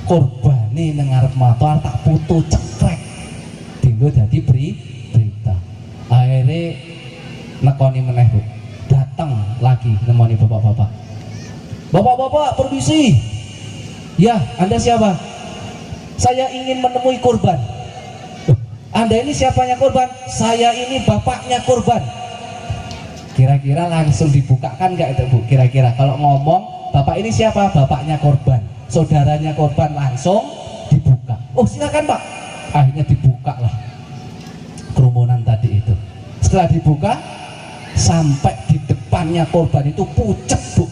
[SPEAKER 1] korbane nang ngarep motor tak foto cekrek. Dinggo dadi berita. Akhirnya nekoni meneh Bu. Datang lagi nemoni bapak-bapak. Bapak-bapak, permisi. Ya, Anda siapa? Saya ingin menemui korban. Anda ini siapanya korban? Saya ini bapaknya korban. Kira-kira langsung dibukakan nggak itu Bu? Kira-kira kalau ngomong bapak ini siapa? Bapaknya korban, saudaranya korban, langsung dibuka. Oh silakan Pak. Akhirnya dibuka lah kerumunan tadi itu. Setelah dibuka, sampai di depannya korban itu pucet Bu.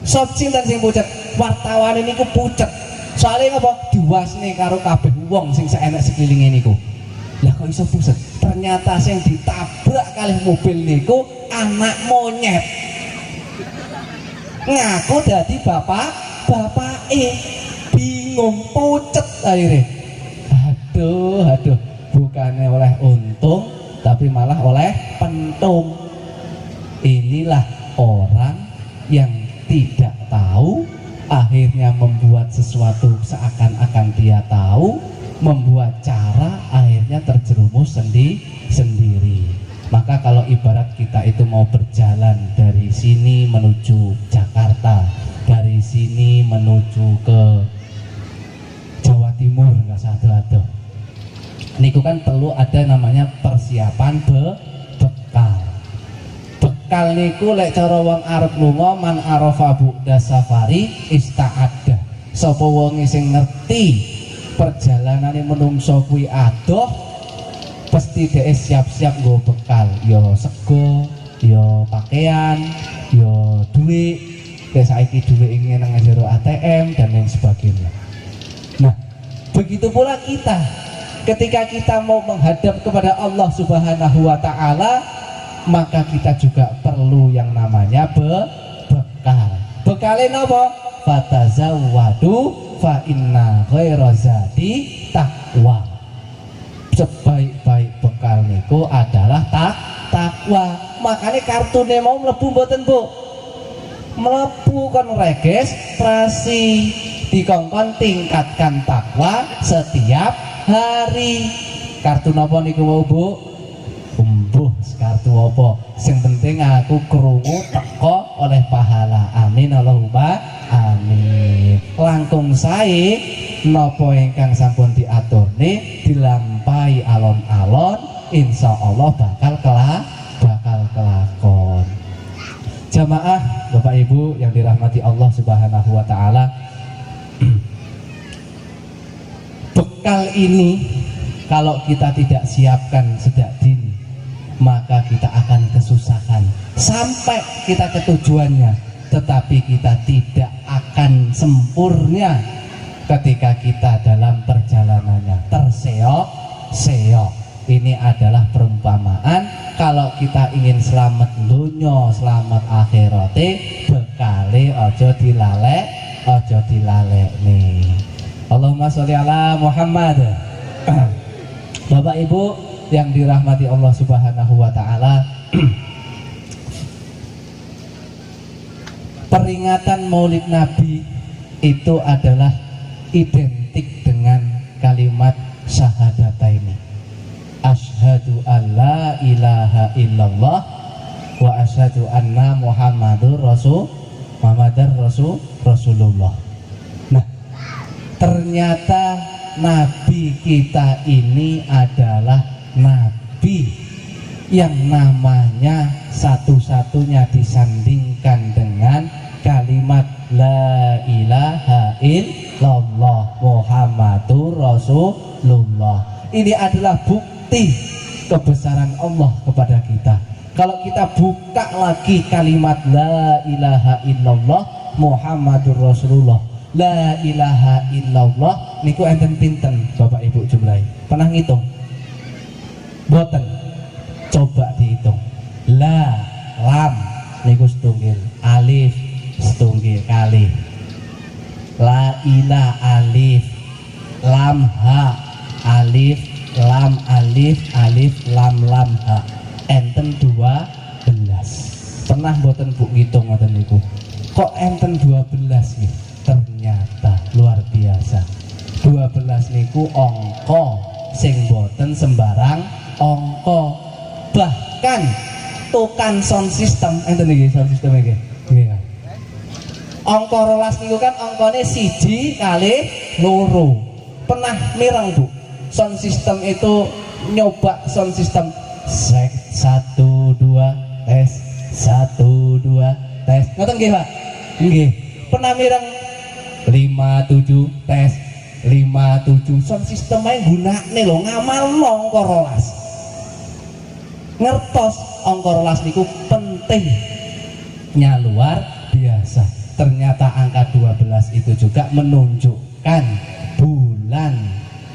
[SPEAKER 1] Sopcing dan sing pucet, wartawan ini ku pucet. Soalnya apa? Diwasne karo kabeh wong sing seenek sekeliling niku. Lah kok iso pucet? Ternyata sing ditabrak kalih mobil niku anak monyet. Ngaku dadi bapake. Bingung pucet akhirnya. Aduh, bukannya oleh untung tapi malah oleh pentung. Inilah orang yang tidak tahu akhirnya membuat sesuatu seakan-akan dia tahu, membuat cara akhirnya terjerumus sendiri. Maka kalau ibarat kita itu mau berjalan dari sini menuju Jakarta, dari sini menuju ke Jawa Timur, nggak satu-satu. Niku kan perlu ada namanya persiapan bekal. Bekal niku lek cara wong arep lunga man arafa bu'da safari ista'adda. Sapa wong sing ngerti perjalanane menungso kuwi adoh, pasti dhek siap-siap nggo bekal, ya sego, ya pakaian, ya duit. Kayak saiki duit ingin nang jero ATM dan lain sebagainya. Nah, begitu pula kita ketika kita mau menghadap kepada Allah Subhanahu wa taala, maka kita juga perlu yang namanya bekal. Bekalin apa? Fatazawwadu fa inna ghaira zadi taqwa. Sebaik-baik bekal niku adalah takwa. Makanya kartune mau mlebu mboten Bu? Mlebu kon registrasi, dikongkon tingkatkan takwa setiap hari. Kartu napa niku mau Bu? Umbuh kartu apa? Sing penting aku krungu teko oleh pahala. Amin Allahumma amin. Langkung sae napa ingkang sampun diaturne dilampahi alon-alon insyaallah bakal kelakon. Jamaah Bapak Ibu yang dirahmati Allah Subhanahu wa taala, bekal ini kalau kita tidak siapkan sejak dini, maka kita akan kesusahan sampai kita ke tujuannya, tetapi kita tidak akan sempurna ketika kita dalam perjalanannya terseok-seok. Ini adalah perumpamaan kalau kita ingin selamat dunya, selamat akhirate, bekale ojo dilalek nih. Allahumma sholli ala Muhammad. Bapak Ibu yang dirahmati Allah Subhanahu wa taala, peringatan Maulid Nabi itu adalah identik dengan kalimat syahadataini. Asyhadu alla ilaha illallah wa asyhadu anna Muhammadar Rasulullah. Nah, ternyata Nabi kita ini adalah Nabi yang namanya satu-satunya disandingkan dengan kalimat la ilaha illallah Muhammadur Rasulullah. Ini adalah bukti kebesaran Allah kepada kita. Kalau kita buka lagi kalimat la ilaha illallah Muhammadur Rasulullah, la ilaha illallah niku enten pinten Bapak Ibu jumlahi? Pernah ngitung? Boten. Coba dihitung. La, lam niku setunggal, alif setunggal kali. La ilah alif, lam ha alif, lam alif, alif lam lam ha, enten 12. Pernah mboten Bu ngitung ngoten niku? Kok enten 12 nih? Ternyata luar biasa. 12 niku angka sing mboten sembarang angka. Bahkan tokan sound system enten iki sound system iki. Nggih. Angka 12 niku kan angkane 1 kali 2. Pernah mireng Bu? Sound system itu nyoba sound system sek 1 2 tes 1 2 tes ngoten nggih Pak? Nggih. Pernah mireng 5 7 tes 5 7 sound system ae gunakne lho ngamalno angka 12. Ngertos angka 12 niku pentingnya luar biasa. Ternyata angka 12 itu juga menunjukkan bulan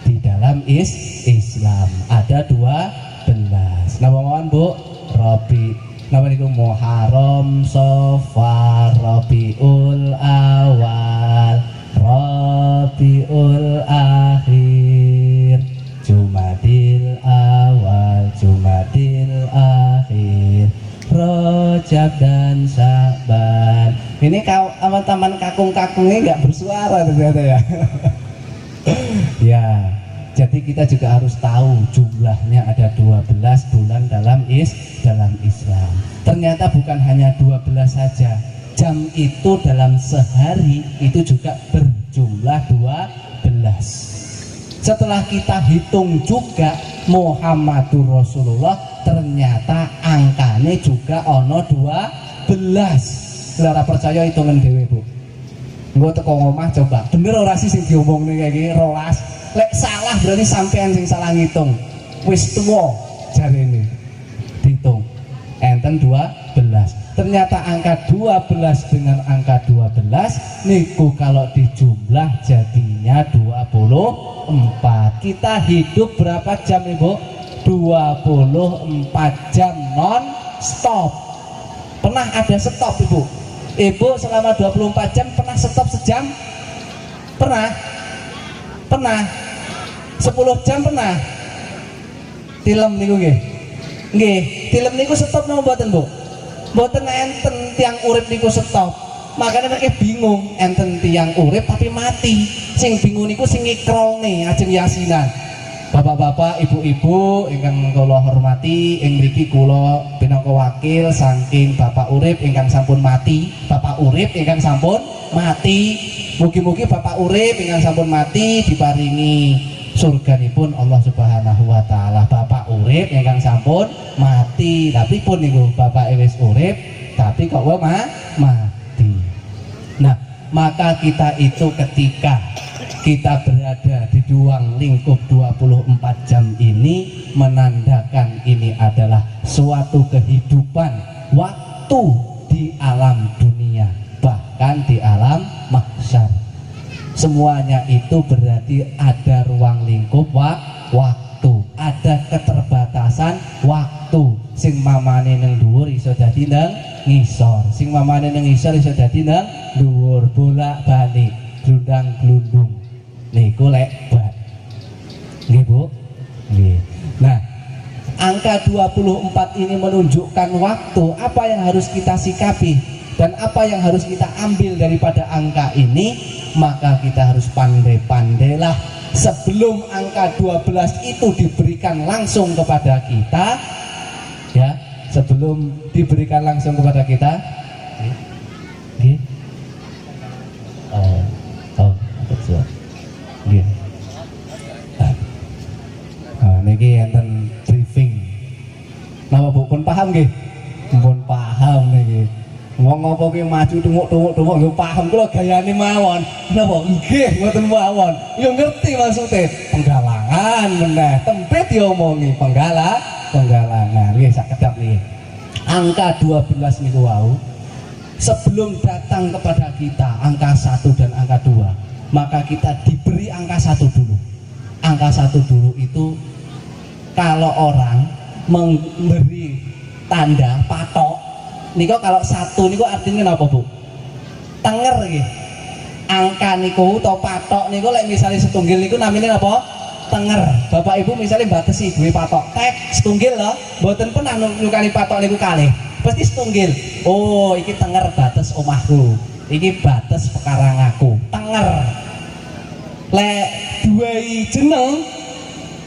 [SPEAKER 1] di dalam Islam ada 12. Napa mawon Bu? Rabi, napa niku? Muharram, Safar, Rabiul Awal, Rabiul Akhir, Jumadil Awal, Jumadil Akhir, Rajab dan Syaban. Ini kau teman-teman kakung-kakungnya nggak bersuara ternyata ya. Ya, jadi kita juga harus tahu jumlahnya ada 12 bulan dalam Islam. Ternyata bukan hanya 12 saja. Jam itu dalam sehari itu juga berjumlah 12. Setelah kita hitung juga Muhammadur Rasulullah, ternyata angkanya juga ono 12. Lara percaya hitungan dewe Bu. Gue teko ngomah coba bener ora sih sing diomongne kayak gini 12. Lek salah berarti sampean sing salah ngitung. Wis tuwa jarene dihitung enten 12. Ternyata angka 12 dengan angka 12 niku kalau dijumlah jadinya 24. Kita hidup berapa jam Ibu? 24 jam non stop. Pernah ada stop Ibu? Ibu selama 24 jam pernah stop sejam? Pernah? Pernah? 10 jam pernah? Tilem niku nggih? Nggih, tilem niku stop napa mboten Bu? Mboten enten tiang urip niku stop. Makanya mereka bingung, enten tiang urip tapi mati. Sing bingung niku sing ngikrolne ajeng yasinan. Bapak-bapak, ibu-ibu ingkang kula hormati, ing mriki kula minangka wakil saking Bapak urip ingkang sampun mati, Bapak urip ingkang sampun mati. Mugi-mugi bapak urip ingkang sampun mati diparingi surganipun Allah Subhanahu wa taala. Bapak urip ingkang sampun mati, tapi pun niku bapak wis urip tapi kok mati. Nah, maka kita itu ketika kita berada di ruang lingkup 24 jam ini menandakan ini adalah suatu kehidupan waktu di alam dunia, bahkan di alam mahsyar. Semuanya itu berarti ada ruang lingkup waktu, ada keterbatasan waktu. Sing mamane nang dhuwur iso dadi nang ngisor, sing mamane nang ngisor iso dadi nang dhuwur, bolak-balik, glundang-glundung. Niku lek bab. Nggih, Bu? Nggih. Nah, angka 24 ini menunjukkan waktu, apa yang harus kita sikapi dan apa yang harus kita ambil daripada angka ini. Maka kita harus pandai-pandailah sebelum angka 12 itu diberikan langsung kepada kita, ya, sebelum diberikan langsung kepada kita. Nggih. Betul. Nggih. Niki enten briefing. Napa Bu pun paham nggih? Pun paham niki. Wong apa ki maju tunguk-tunguk yo paham kula gayane mawon. Napa? Nggih, mboten mawon. Yo ngerti maksude. Penggalangan meneh. Tempe diomongi penggalangan. Nggih sakedap niki. Angka 12 niku wau sebelum datang kepada kita angka 1 dan angka 2, maka kita diberi angka 1 dulu. Angka 1 dulu itu kalau orang memberi tanda patok niku, kalau 1 niku artinya apa, Bu? Tenger nggih. Angka niku atau patok niku lek misalnya setunggil niku namanya apa? Tenger. Bapak Ibu misalnya batesi duwe patok tek setunggil lho, mboten pernah nyukani patok niku kalih. Pasti setunggil. Oh, iki tenger batas omahku. Iki batas pekarangaku. Tenger. Lek duwe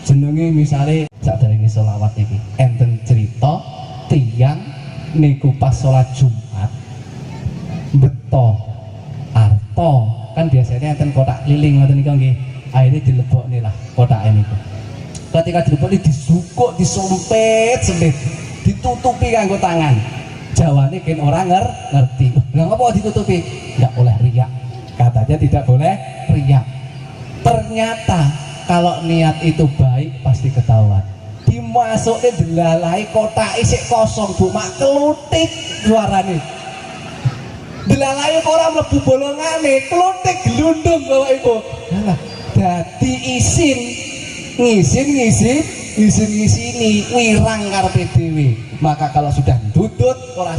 [SPEAKER 1] jenenge misalnya sadurunge selawat iki enten cerita tiyang niku pas sholat Jumat beto arto kan biasanya enten kotak keliling ngoten niku nggih, akhirnya dilebokne lah kotake niku. Ketika dilebokne disukuk, disumpit sempit, ditutupi kanggo tangan. Jawane kan orang ngerti. Lah ngapa ditutupi? Enggak boleh riak. Katanya tidak boleh riak. Ternyata kalau niat itu baik pasti ketahuan. Dimasuknya delalai kotak isik kosong, Bu, mak kelutik suarane. Delalai orang mlebu bolongane, kelutik gelundung Bapak Ibu. Lah dadi ngisini wirang karepe dhewe. Maka kalau sudah dudut ora